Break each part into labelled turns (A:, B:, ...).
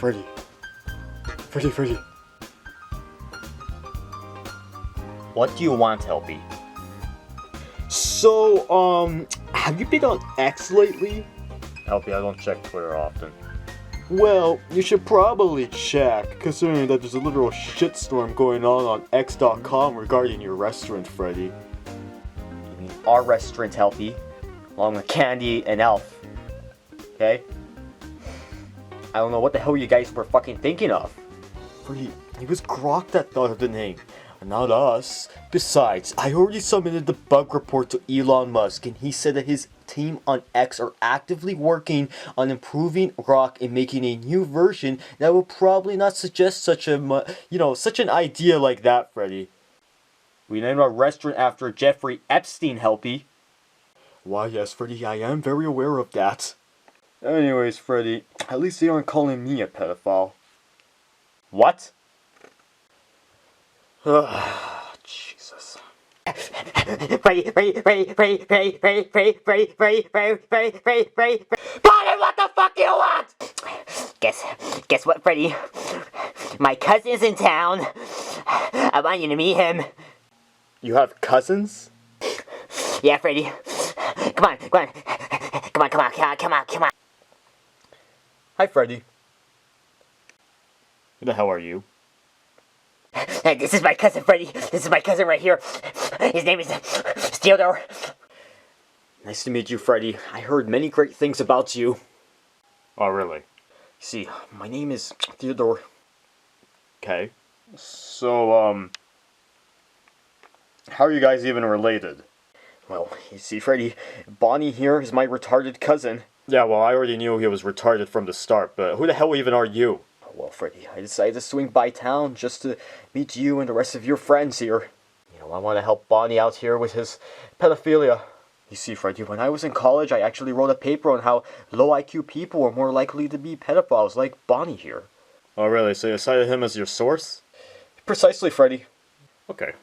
A: Freddy. Freddy.
B: What do you want, Helpy?
A: So, have you been on X lately?
B: Helpy, I don't check Twitter often.
A: Well, you should probably check, considering that there's a literal shitstorm going on X.com regarding your restaurant, Freddy.
B: You mean our restaurant, Helpy? Along with Candy and Elf. Okay? I don't know what the hell you guys were fucking thinking of.
A: Freddy, it was Grok that thought of the name, not us. Besides, I already submitted the bug report to Elon Musk, and he said that his team on X are actively working on improving Grok and making a new version that will probably not suggest such an idea like that, Freddy.
B: We named our restaurant after Jeffrey Epstein, Helpy.
A: Why, yes, Freddy, I am very aware of that. Anyways, Freddy, at least they aren't calling me a pedophile.
B: What?
A: Jesus.
C: Freddy, Bonnie, what the fuck do you want? Guess what, Freddy? My cousin's in town. I want you to meet him.
A: You have cousins?
C: Yeah, Freddy. Come on.
A: Hi, Freddy. Who the hell are you?
C: Hey, this is my cousin, Freddy. This is my cousin right here. His name is Theodore.
A: Nice to meet you, Freddy. I heard many great things about you.
B: Oh, really?
A: See, my name is Theodore.
B: Okay. So, how are you guys even related?
A: Well, you see, Freddy, Bonnie here is my retarded cousin.
B: Yeah, well, I already knew he was retarded from the start, but who the hell even are you?
A: Well, Freddy, I decided to swing by town just to meet you and the rest of your friends here. I want to help Bonnie out here with his pedophilia. You see, Freddy, when I was in college, I actually wrote a paper on how low IQ people are more likely to be pedophiles, like Bonnie here.
B: Oh, really? So you cited him as your source?
A: Precisely, Freddy.
B: Okay.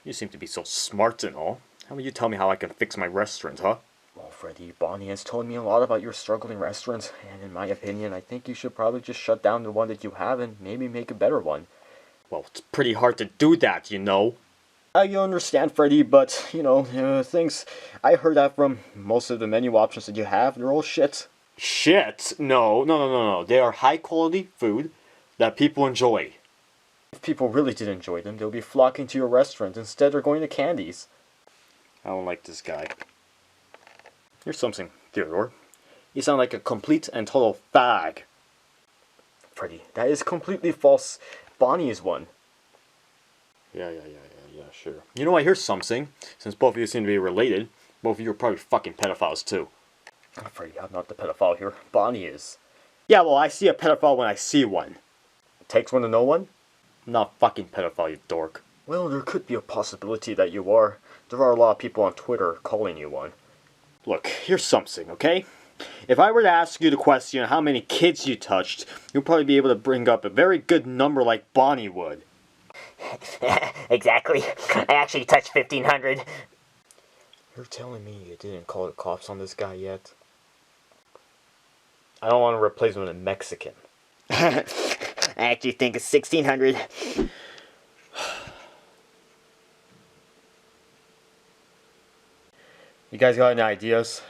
B: You seem to be so smart and all. How about you tell me how I can fix my restaurant, huh?
A: Well, Freddy, Bonnie has told me a lot about your struggling restaurant, and in my opinion, I think you should probably just shut down the one that you have and maybe make a better one.
B: Well, it's pretty hard to do that, you know.
A: I understand, Freddy, but, things... I heard that from most of the menu options that you have, they're all shit.
B: Shit? No. They are high-quality food that people enjoy.
A: If people really did enjoy them, they'll be flocking to your restaurant. Instead, they're going to Candy's.
B: I don't like this guy.
A: Here's something, Theodore. You sound like a complete and total fag. Freddy, that is completely false. Bonnie is one.
B: Yeah, sure. You know, I hear something. Since both of you seem to be related, both of you are probably fucking pedophiles too.
A: Oh, Freddy, I'm not the pedophile here. Bonnie is.
B: Yeah, well, I see a pedophile when I see one.
A: It takes one to know one?
B: I'm not a fucking pedophile, you dork.
A: Well, there could be a possibility that you are. There are a lot of people on Twitter calling you one.
B: Look, here's something, okay? If I were to ask you the question how many kids you touched, you'd probably be able to bring up a very good number like Bonnie would.
C: Exactly. I actually touched 1,500.
A: You're telling me you didn't call the cops on this guy yet?
B: I don't want to replace him with a Mexican.
C: I actually think it's 1,600.
B: You guys got any ideas?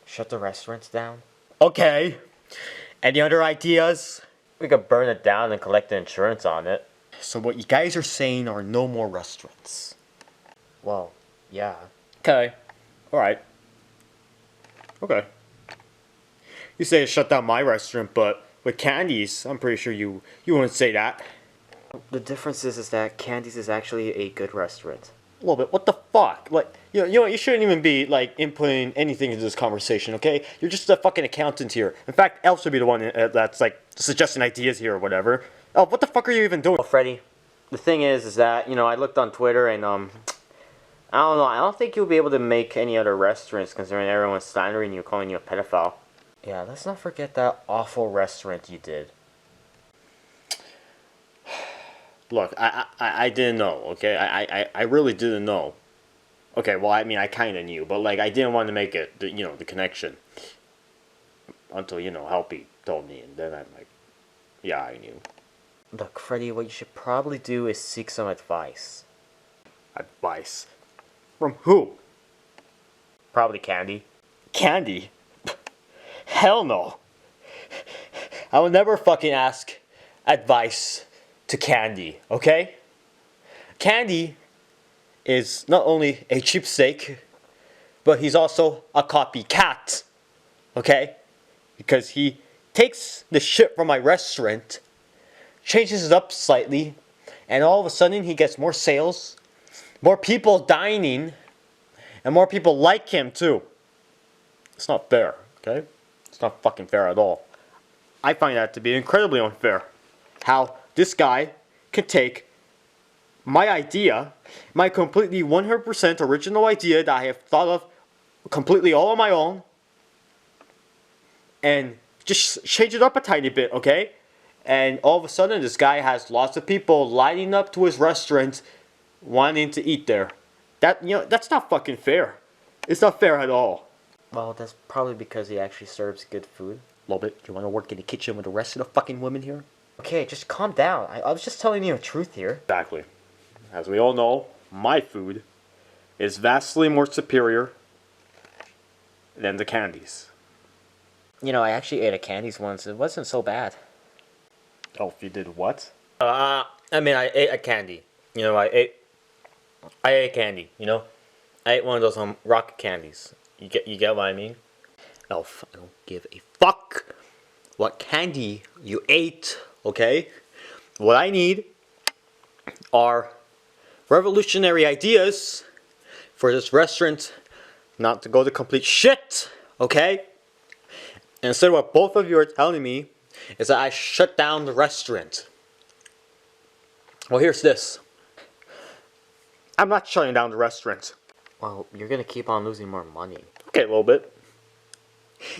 A: Shut the restaurants down?
B: Okay. Any other ideas?
A: We could burn it down and collect the insurance on it.
B: So what you guys are saying are no more restaurants.
A: Well, yeah.
B: Okay. Alright. Okay. You say to shut down my restaurant, but with Candy's, I'm pretty sure you wouldn't say that.
A: The difference is that Candy's is actually a good restaurant.
B: A little bit. What the fuck? Like, you shouldn't even be, like, inputting anything into this conversation, okay? You're just a fucking accountant here. In fact, Elf should be the one that's, like, suggesting ideas here or whatever. Oh, what the fuck are you even doing?
A: Well, Freddy, the thing is that, I looked on Twitter and, I don't know, I don't think you'll be able to make any other restaurants considering everyone's slandering you, calling you a pedophile. Yeah, let's not forget that awful restaurant you did.
B: Look, I didn't know, okay? I really didn't know. Okay, well, I mean, I kind of knew, but, like, I didn't want to make it, the connection. Until, Helpy told me, and then I'm like, Yeah, I knew.
A: Look, Freddy, what you should probably do is seek some advice.
B: Advice? From who?
A: Probably Candy.
B: Candy? Hell no. I will never fucking ask advice to Candy, okay? Candy is not only a cheapsake, but he's also a copycat, okay? Because he takes the shit from my restaurant, changes it up slightly, and all of a sudden he gets more sales, more people dining, and more people like him too. It's not fair, okay? It's not fucking fair at all. I find that to be incredibly unfair. How this guy can take my idea, my completely 100% original idea that I have thought of completely all on my own, and just change it up a tiny bit, okay? And all of a sudden this guy has lots of people lining up to his restaurant wanting to eat there. That's not fucking fair. It's not fair at all.
A: Well, that's probably because he actually serves good food.
B: A little bit. You want to work in the kitchen with the rest of the fucking women here?
A: Okay, just calm down. I was just telling you the truth here.
B: Exactly. As we all know, my food is vastly more superior than the Candy's.
A: You know, I actually ate a Candy's once. It wasn't so bad.
B: Oh, you did what?
A: I ate a candy. You know, I ate candy, you know? I ate one of those rocket candies. You get what I mean?
B: Elf, I don't give a fuck what candy you ate, okay? What I need are revolutionary ideas for this restaurant not to go to complete shit, okay? And instead of what both of you are telling me is that I shut down the restaurant. Well, here's this. I'm not shutting down the restaurant.
A: Well, you're gonna keep on losing more money.
B: Okay, a little bit.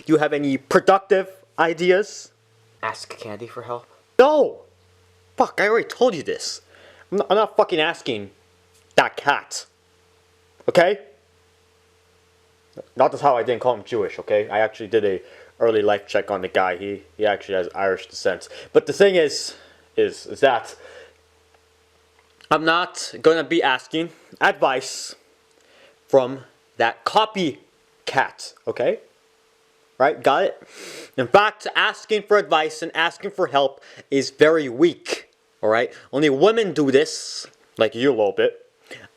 B: You have any productive ideas?
A: Ask Candy for help?
B: No! Fuck, I already told you this. I'm not fucking asking that cat. Okay? Not that's how I didn't call him Jewish, okay? I actually did a early life check on the guy. He actually has Irish descent. But the thing is that I'm not gonna be asking advice from that copycat, okay? Right, got it? In fact, asking for advice and asking for help is very weak, alright? Only women do this, like you a little bit.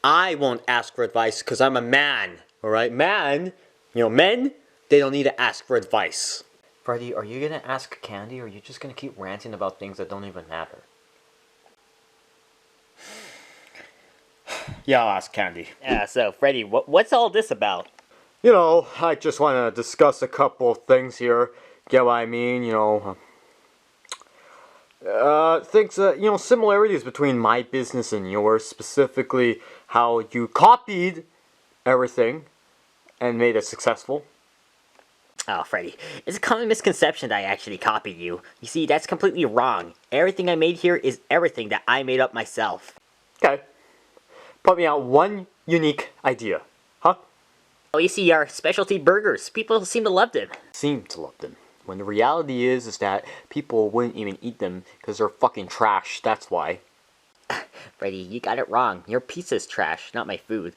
B: I won't ask for advice because I'm a man, alright? Men, they don't need to ask for advice.
A: Freddy, are you gonna ask Candy or are you just gonna keep ranting about things that don't even matter?
B: Yeah, I'll ask Candy.
C: Yeah, so Freddy, what's all this about?
B: You know, I just want to discuss a couple of things here. Get what I mean? Things, similarities between my business and yours. Specifically, how you copied everything and made it successful.
C: Oh, Freddy, it's a common misconception that I actually copied you. You see, that's completely wrong. Everything I made here is everything that I made up myself.
B: Okay. Put me out one unique idea. Huh?
C: Oh, you see, our specialty burgers. People seem to love them.
A: Seem to love them. When the reality is that people wouldn't even eat them because they're fucking trash, that's why.
C: Freddy, you got it wrong. Your pizza's trash, not my food.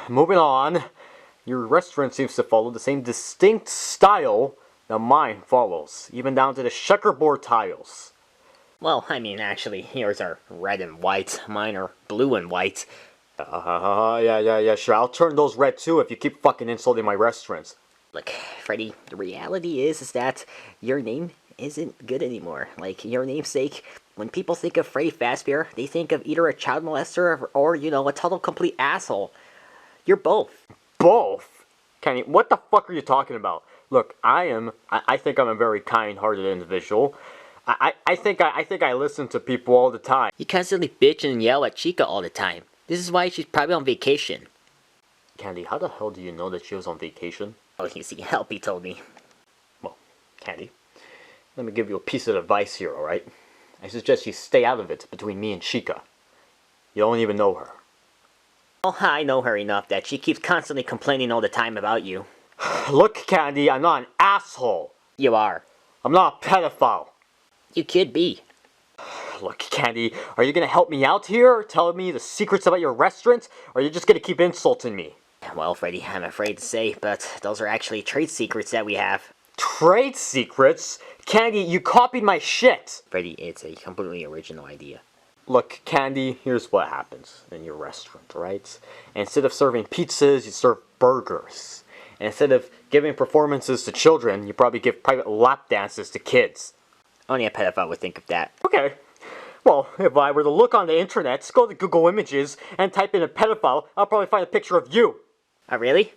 A: Moving on, your restaurant seems to follow the same distinct style that mine follows, even down to the checkerboard tiles.
C: Well, I mean, actually, yours are red and white. Mine are blue and white.
A: Yeah, sure. I'll turn those red too if you keep fucking insulting my restaurants.
C: Look, Freddy, the reality is that your name isn't good anymore. Like, your namesake, when people think of Freddy Fazbear, they think of either a child molester or, a total complete asshole. You're both.
A: Both? Kenny, what the fuck are you talking about? Look, I think I'm a very kind-hearted individual. I think I listen to people all the time.
C: You constantly bitch and yell at Chica all the time. This is why she's probably on vacation.
A: Candy, how the hell do you know that she was on vacation?
C: Oh, you see, Helpy told me.
A: Well, Candy, let me give you a piece of advice here, alright? I suggest you stay out of it between me and Chica. You don't even know her.
C: Oh, I know her enough that she keeps constantly complaining all the time about you.
A: Look, Candy, I'm not an asshole.
C: You are.
A: I'm not a pedophile.
C: You could be.
B: Look, Candy, are you gonna help me out here, telling me the secrets about your restaurant, or are you just gonna keep insulting me?
C: Well, Freddy, I'm afraid to say, but those are actually trade secrets that we have.
B: Trade secrets? Candy, you copied my shit!
C: Freddy, it's a completely original idea.
B: Look, Candy, here's what happens in your restaurant, right? Instead of serving pizzas, you serve burgers. And instead of giving performances to children, you probably give private lap dances to kids.
C: Only a pedophile would think of that.
B: Okay. Well, if I were to look on the internet, go to Google Images, and type in a pedophile, I'll probably find a picture of you.
C: Oh, really?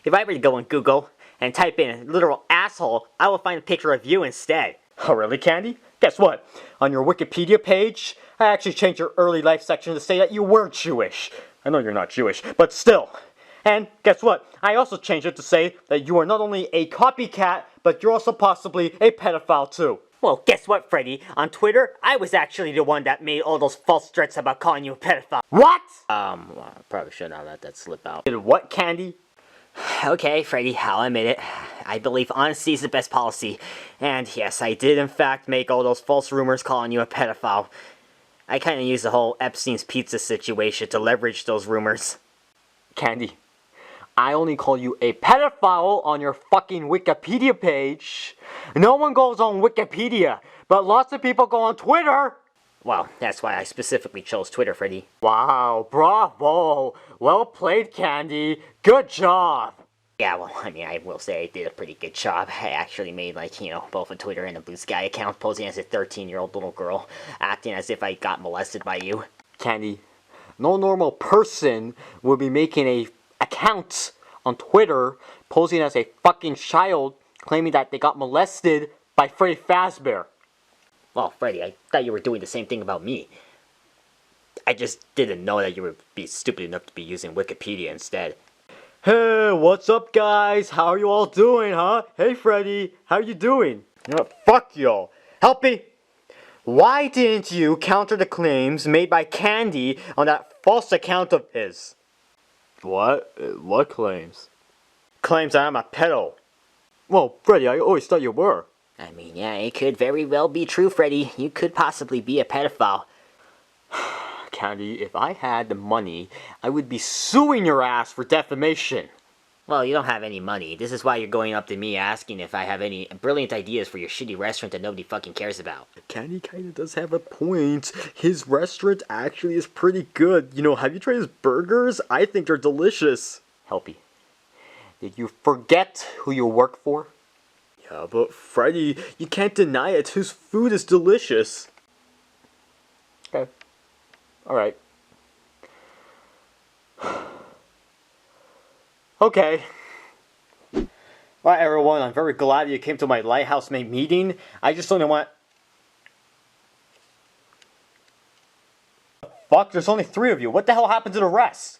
C: If I were to go on Google and type in literal asshole, I will find a picture of you instead.
B: Oh, really, Candy? Guess what? On your Wikipedia page, I actually changed your early life section to say that you were Jewish. I know you're not Jewish, but still. And guess what? I also changed it to say that you are not only a copycat, but you're also possibly a pedophile too.
C: Well, guess what, Freddy? On Twitter, I was actually the one that made all those false threats about calling you a pedophile.
B: What?
C: Well, I probably shouldn't have let that slip out.
B: Did what, Candy?
C: Okay, Freddy, I'll admit it. I believe honesty is the best policy. And yes, I did in fact make all those false rumors calling you a pedophile. I kinda used the whole Epstein's Pizza situation to leverage those rumors.
B: Candy, I only call you a pedophile on your fucking Wikipedia page. No one goes on Wikipedia, but lots of people go on Twitter.
C: Well, that's why I specifically chose Twitter, Freddy.
B: Wow, bravo. Well played, Candy. Good job.
C: Yeah, well, I mean, I will say I did a pretty good job. I actually made, both a Twitter and a Blue Sky account, posing as a 13-year-old little girl, acting as if I got molested by you.
B: Candy, no normal person would be making a account on Twitter, posing as a fucking child, claiming that they got molested by Freddy Fazbear.
C: Well, Freddy, I thought you were doing the same thing about me. I just didn't know that you would be stupid enough to be using Wikipedia instead.
B: Hey, what's up, guys? How are you all doing, huh? Hey, Freddy, how you doing? You know what? Fuck y'all. Help me! Why didn't you counter the claims made by Candy on that false account of his? What? What claims? Claims that I'm a pedo. Well, Freddy, I always thought you were.
C: I mean, yeah, it could very well be true, Freddy. You could possibly be a pedophile.
B: Candy, if I had the money, I would be suing your ass for defamation.
C: Well, you don't have any money. This is why you're going up to me asking if I have any brilliant ideas for your shitty restaurant that nobody fucking cares about.
A: Candy kinda does have a point. His restaurant actually is pretty good. You know, have you tried his burgers? I think they're delicious.
B: Helpy, did you forget who you work for?
A: Yeah, but Freddy, you can't deny it. His food is delicious.
B: Okay. Alright. Okay. Alright, everyone, I'm very glad you came to my Lighthouse Mate meeting. I just don't want... Fuck, there's only 3 of you. What the hell happened to the rest?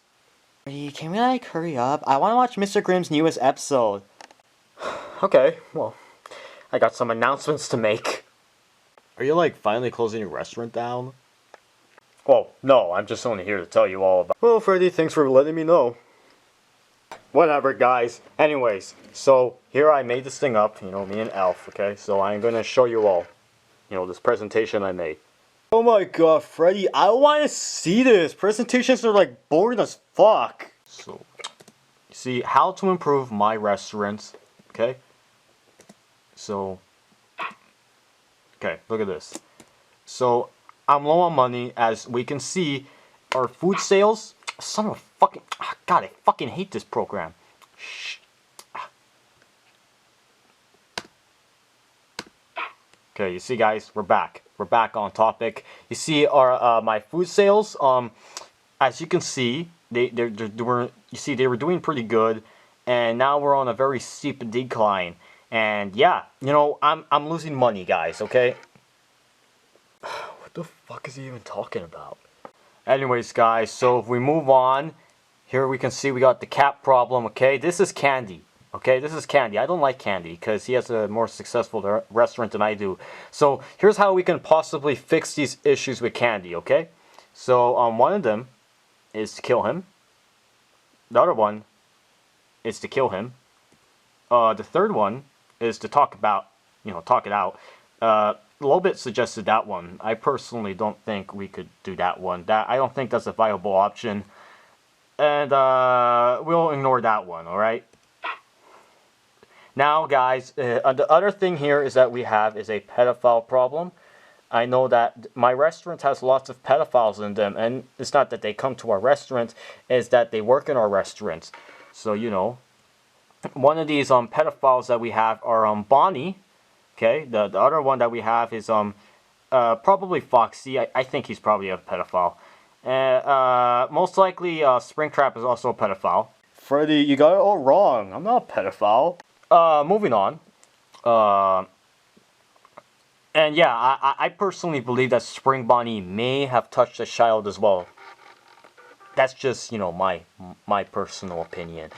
A: Can we, hurry up? I wanna watch Mr. Grimm's newest episode.
B: Okay, well, I got some announcements to make.
A: Are you, finally closing your restaurant down?
B: Well, no, I'm just only here to tell you all about...
A: Well, Freddy, thanks for letting me know.
B: Whatever, guys. Anyways, so here I made this thing up, me and Elf, okay? So I'm gonna show you all, this presentation I made.
A: Oh my god, Freddy, I wanna see this! Presentations are, boring as fuck!
B: So, you see, how to improve my restaurant, okay? So, okay, look at this. So, I'm low on money, as we can see, our food sales, son of a fucking, God, I fucking hate this program. Shh. Okay, you see guys, we're back on topic. You see our, my food sales, as you can see, they were doing pretty good, and now we're on a very steep decline. And yeah, I'm losing money, guys, okay?
A: What the fuck is he even talking about?
B: Anyways, guys, so if we move on, here we can see we got the cat problem, okay? This is Candy, okay? This is Candy. I don't like Candy because he has a more successful restaurant than I do. So here's how we can possibly fix these issues with Candy, okay? So one of them is to kill him. The other one is to kill him. The third one is to talk it out.
A: Lobit suggested that one. I personally don't think we could do that one. I don't think that's a viable option. And we'll ignore that one, alright? Now, guys, the other thing here is that we have is a pedophile problem. I know that my restaurant has lots of pedophiles in them, and it's not that they come to our restaurant, it's that they work in our restaurants. So, you know, one of these pedophiles that we have are Bonnie. Okay, the other one that we have is probably Foxy. I think he's probably a pedophile. Most likely Springtrap is also a pedophile.
B: Freddy, you got it all wrong. I'm not a pedophile.
A: Moving on. And yeah, I personally believe that Spring Bonnie may have touched a child as well. That's just, you know, my personal opinion.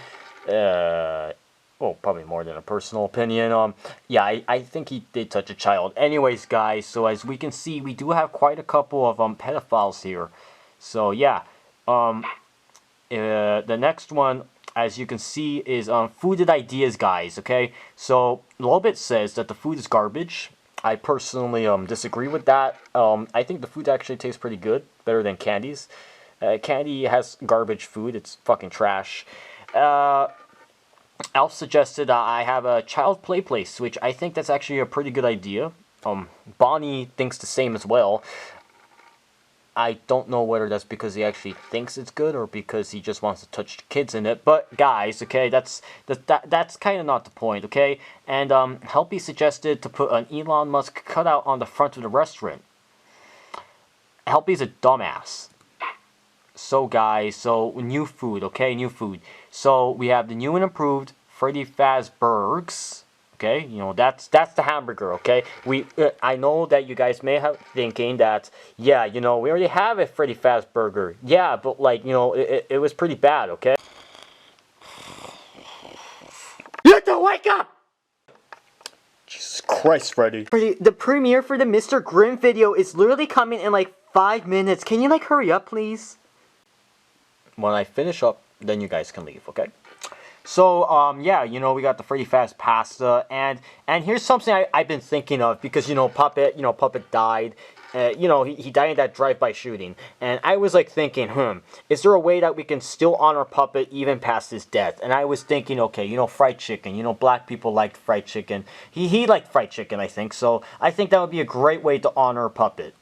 A: Well, probably more than a personal opinion. Yeah, I think he did touch a child. Anyways, guys, so as we can see, we do have quite a couple of pedophiles here. So yeah, the next one, as you can see, is fooded ideas, guys. Okay, so Lobit says that the food is garbage. I personally disagree with that. I think the food actually tastes pretty good, better than candies. Candy has garbage food. It's fucking trash. Alf suggested I have a child play place, which I think that's actually a pretty good idea. Bonnie thinks the same as well. I don't know whether that's because he actually thinks it's good or because he just wants to touch the kids in it. But guys, okay, that's kind of not the point, okay? And Helpy suggested to put an Elon Musk cutout on the front of the restaurant. Helpy's a dumbass. So guys, so new food, okay, new food. So we have the new and improved Freddy Fazburgs. Okay, you know, that's the hamburger, okay? I know that you guys may have thinking that, yeah, you know, we already have a Freddy Fazburger. Yeah, but like, you know, it was pretty bad, okay?
B: You have to wake up! Jesus Christ, Freddy.
C: Freddy, the premiere for the Mr. Grimm video is literally coming in like 5 minutes. Can you like hurry up, please?
A: When I finish up, then you guys can leave, okay? So, yeah, you know, we got the Freddy Faz pasta, and here's something I've been thinking of, because, you know, Puppet died, you know, he died in that drive-by shooting, and I was, like, thinking, is there a way that we can still honor Puppet even past his death? And I was thinking, okay, you know, fried chicken, you know, black people liked fried chicken, he liked fried chicken, I think, so I think that would be a great way to honor Puppet.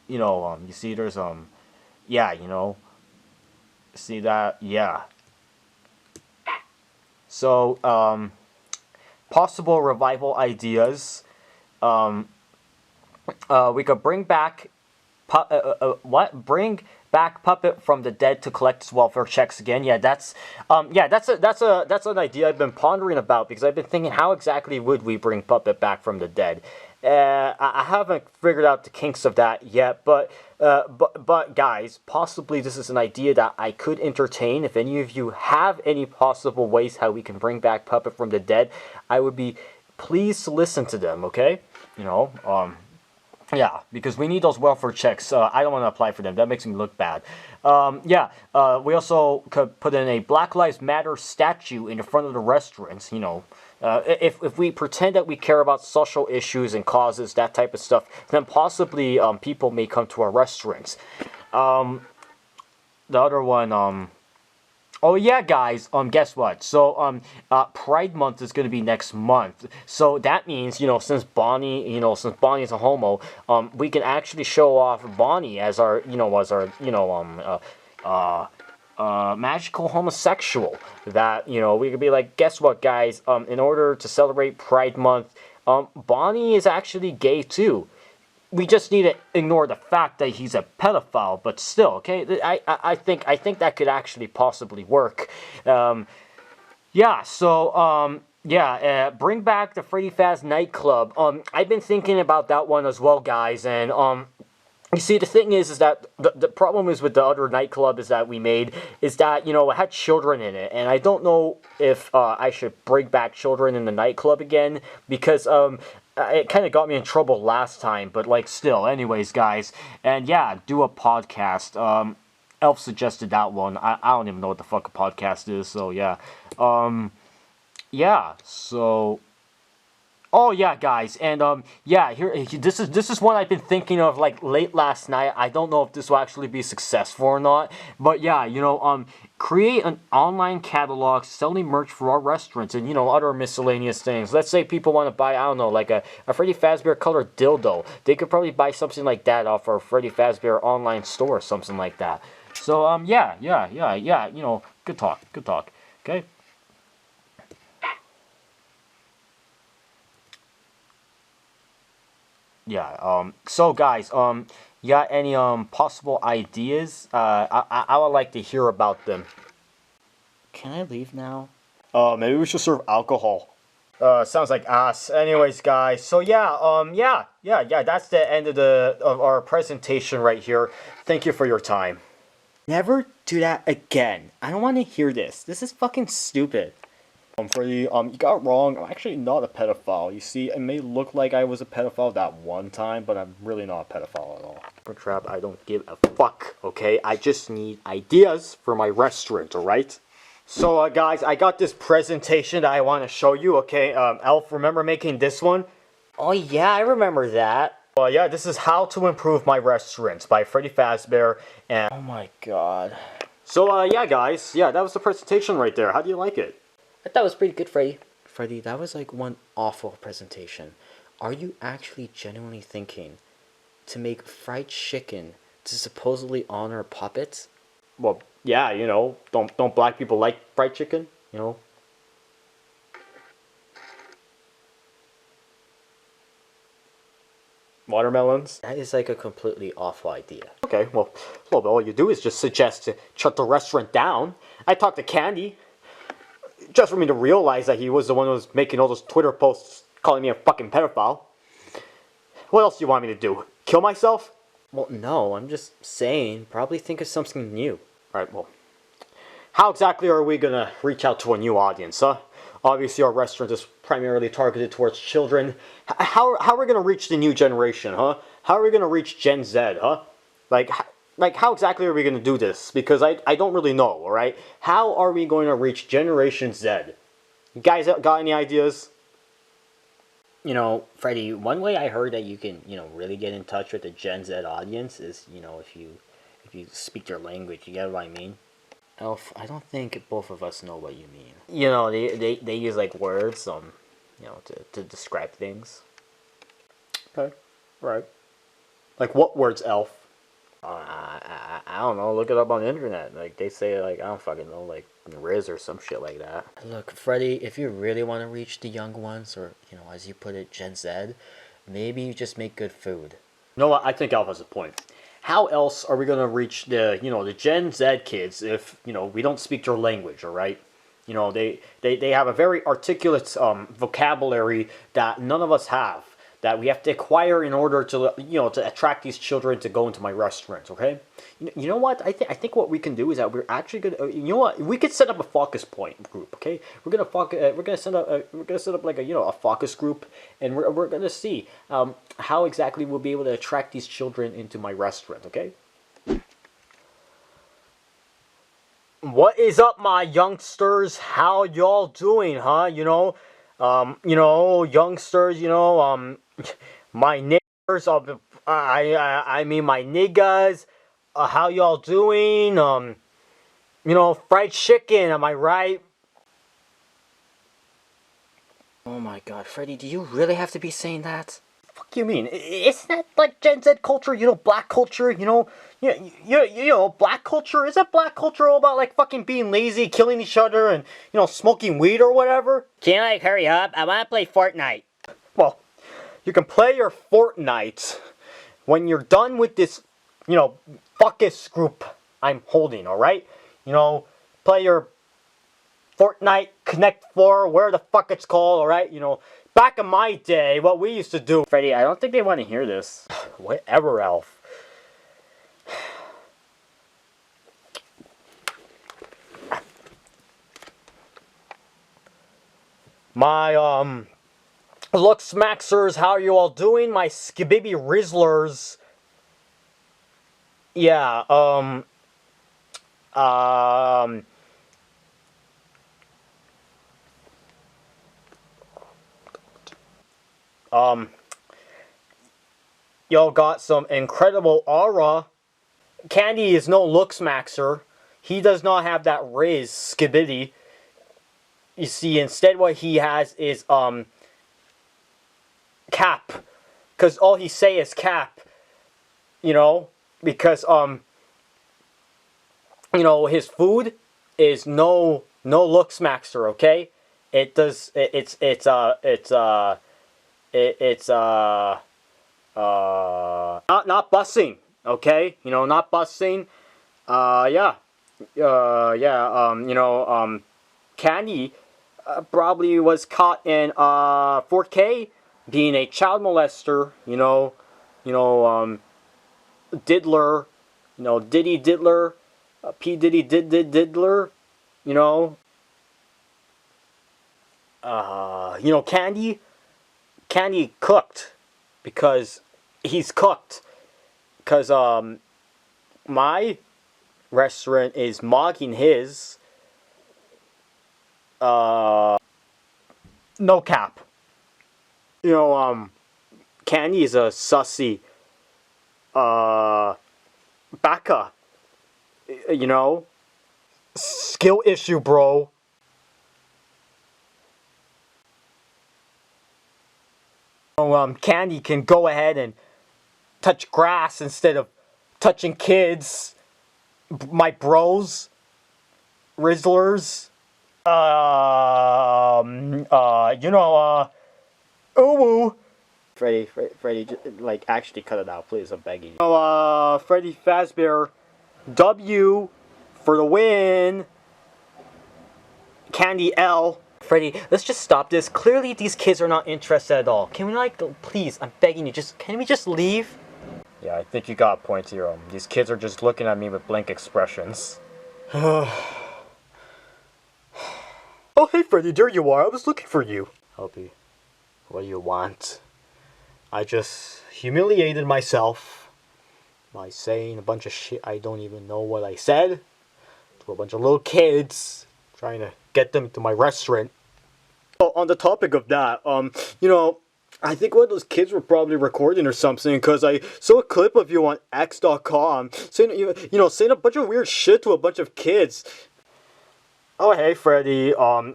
A: You know, you see, there's, yeah, you know, see that, yeah. So, possible revival ideas. We could bring back bring back Puppet from the dead to collect his welfare checks again. Yeah, that's an idea I've been pondering about, because I've been thinking, how exactly would we bring Puppet back from the dead? I haven't figured out the kinks of that yet, but guys, possibly this is an idea that I could entertain. If any of you have any possible ways how we can bring back Puppet from the dead, I would be pleased to listen to them, okay? You know, yeah, because we need those welfare checks. I don't want to apply for them. That makes me look bad. Yeah, we also could put in a Black Lives Matter statue in the front of the restaurants, you know. If we pretend that we care about social issues and causes, that type of stuff, then possibly people may come to our restaurants. The other one, oh yeah, guys, guess what? So, Pride Month is going to be next month. So that means, you know, since Bonnie is a homo, we can actually show off Bonnie as our, magical homosexual. That, you know, we could be like, guess what, guys? In order to celebrate Pride Month, Bonnie is actually gay too. We just need to ignore the fact that he's a pedophile, but still, okay? I think that could actually possibly work. Yeah, so, yeah, bring back the Freddy Faz nightclub. I've been thinking about that one as well, guys, and, you see, the thing is that the problem is with the other nightclub is that we made, is that, you know, it had children in it, and I don't know if I should bring back children in the nightclub again, because, it kind of got me in trouble last time, but, like, still, anyways, guys, and yeah, do a podcast. Elf suggested that one. I don't even know what the fuck a podcast is, so yeah. Yeah, so... Oh yeah, guys, and yeah, this is one I've been thinking of like late last night. I don't know if this will actually be successful or not, but yeah, create an online catalog selling merch for our restaurants and other miscellaneous things. Let's say people want to buy, I don't know, like a Freddy Fazbear colored dildo. They could probably buy something like that off our Freddy Fazbear online store or something like that. So yeah, good talk, okay. Yeah. So guys, you got any possible ideas? I would like to hear about them.
C: Can I leave now?
A: Maybe we should serve alcohol. Sounds like ass. Anyways, guys. So yeah. Yeah. That's the end of our presentation right here. Thank you for your time.
C: Never do that again. I don't want to hear this. This is fucking stupid.
A: Freddy, you got wrong. I'm actually not a pedophile. You see, it may look like I was a pedophile that one time, but I'm really not a pedophile at all. Trap, I don't give a fuck, okay? I just need ideas for my restaurant, alright? So, guys, I got this presentation that I want to show you, okay? Elf, remember making this one?
C: Oh yeah, I remember that.
A: Yeah, this is How to Improve My Restaurant by Freddy Fazbear, and...
C: Oh my god.
A: So, yeah, guys. Yeah, that was the presentation right there. How do you like it?
C: I thought it was pretty good, Freddy. Freddy, that was like one awful presentation. Are you actually genuinely thinking to make fried chicken to supposedly honor puppets?
A: Well, yeah, don't black people like fried chicken? Watermelons?
C: That is like a completely awful idea.
A: Okay, well, all you do is just suggest to shut the restaurant down. I talked to Candy, just for me to realize that he was the one who was making all those Twitter posts calling me a fucking pedophile. What else do you want me to do? Kill myself?
C: Well, no, I'm just saying, probably think of something new.
A: Alright, well, how exactly are we gonna reach out to a new audience, huh? Obviously, our restaurant is primarily targeted towards children. How are we gonna reach the new generation, huh? How are we gonna reach Gen Z, huh? Like how exactly are we gonna do this? Because I don't really know, alright? How are we going to reach Generation Z? You guys got any ideas?
C: Freddy, one way I heard that you can, really get in touch with the Gen Z audience is, if you speak their language. You get what I mean? Elf, I don't think both of us know what you mean.
A: They use like words, to describe things. Okay, right. Like what words, Elf?
C: I don't know. Look it up on the internet. Like they say, like I don't fucking know, like Riz or some shit like that. Look, Freddy, if you really want to reach the young ones, or as you put it, Gen Z, maybe you just make good food.
A: You know what? I think Elf has a point. How else are we gonna reach the Gen Z kids if we don't speak their language? All right. They have a very articulate vocabulary that none of us have, that we have to acquire in order to to attract these children to go into my restaurant. Okay, you know what? I think what we can do is that we're actually gonna we could set up a focus point group. Okay, we're gonna set up like a focus group, and we're gonna see how exactly we'll be able to attract these children into my restaurant. Okay. What is up, my youngsters? How y'all doing, huh? Youngsters, my niggers, I mean my niggas, how y'all doing? Fried chicken, am I right?
C: Oh my god, Freddy, do you really have to be saying that?
A: Fuck you mean? Isn't that like Gen Z culture? Black culture. Black culture. Isn't black culture all about like fucking being lazy, killing each other, and smoking weed or whatever?
C: Can you like hurry up? I want to play Fortnite.
A: Well, you can play your Fortnite when you're done with this, focus group I'm holding. All right, play your Fortnite, Connect 4, where the fuck it's called. All right, back in my day, what we used to do.
C: Freddy, I don't think they want to hear this.
A: Whatever, Elf. My, look, Smaxers, how are you all doing? My skibibby Rizzlers. Yeah, got some incredible aura. Candy is no looks maxer. He does not have that Riz skibidi. You see, instead what he has is cap. Cause all he say is cap. You know? Because you know, his food is no looks maxer, okay? It's not busing, okay? You know, not busing. Candy probably was caught in 4K being a child molester, diddler, Diddy diddler, P Diddy diddler, Candy cooked because he's cooked because my restaurant is mocking his no cap. Candy is a sussy baka, skill issue, bro. Candy can go ahead and touch grass instead of touching kids, my bros, Rizzlers, Uwu. Freddy, like, actually cut it out, please, I'm begging you. Freddy Fazbear, W for the win. Candy L. Freddy, let's just stop this. Clearly these kids are not interested at all. Can we, like, please, I'm begging you, can we just leave? Yeah, I think you got a point here. These kids are just looking at me with blank expressions. Oh, hey Freddy, there you are. I was looking for you. Helpy, what do you want? I just humiliated myself by saying a bunch of shit I don't even know what I said to a bunch of little kids, trying to get them to my restaurant. Oh, on the topic of that, I think one of those kids were probably recording or something, because I saw a clip of you on X.com saying, saying a bunch of weird shit to a bunch of kids. Oh, hey, Freddy, I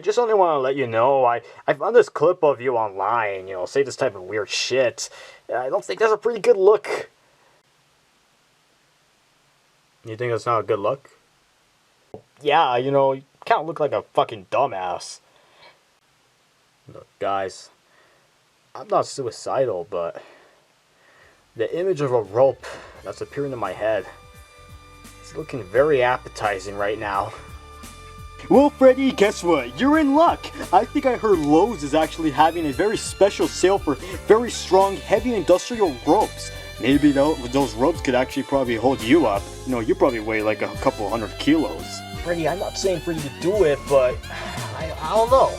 A: just only want to let you know, I found this clip of you online, say this type of weird shit. I don't think that's a pretty good look. You think that's not a good look? Yeah, you kind of look like a fucking dumbass. Look, guys, I'm not suicidal, but the image of a rope that's appearing in my head is looking very appetizing right now. Well, Freddy, guess what? You're in luck! I think I heard Lowe's is actually having a very special sale for very strong, heavy industrial ropes. Maybe those ropes could actually probably hold you up. You probably weigh like a couple 100 kilos. Freddy, I'm not saying for you to do it, but I don't know.